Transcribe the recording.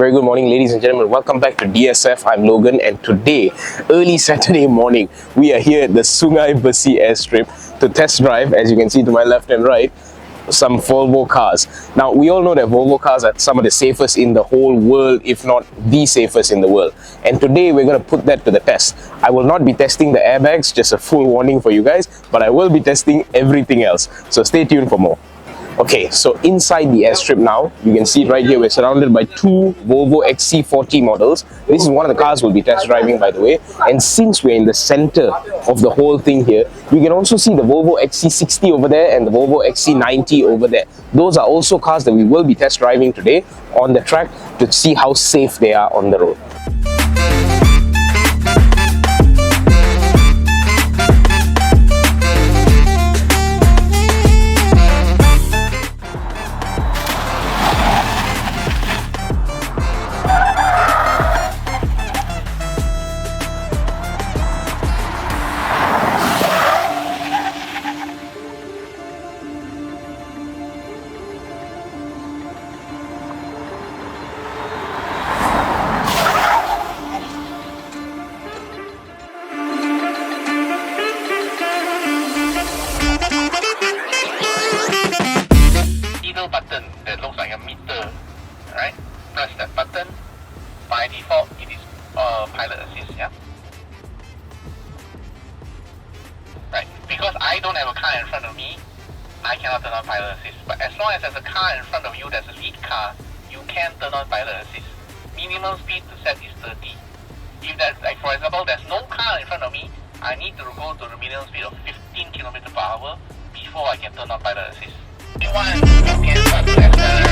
Very good morning, ladies and gentlemen. Welcome back to DSF. I'm Logan, and today, early Saturday morning, we are here at the Sungai Besi airstrip to test drive, as you can see to my left and right, some Volvo cars. Now, we all know that Volvo cars are some of the safest in the whole world, if not the safest in the world. And today, we're going to put that to the test. I will not be testing the airbags, just a full warning for you guys, but I will be testing everything else. So stay tuned for more. Okay, so inside the airstrip now, you can see right here, we're surrounded by two Volvo XC40 models. This is one of the cars we'll be test driving, by the way. And since we're in the center of the whole thing here, you can also see the Volvo XC60 over there and the Volvo XC90 over there. Those are also cars that we will be test driving today on the track to see how safe they are on the road. Button that looks like a meter, right? Press that button. By default, it is pilot assist, yeah? Right, because I don't have a car in front of me, I cannot turn on pilot assist. But as long as there's a car in front of you, there's a lead car, you can turn on pilot assist. Minimum speed to set is 30. If there's, like for example, there's no car in front of me, I need to go to the minimum speed of 15 km/h before I can turn on pilot assist. You can start to accelerate.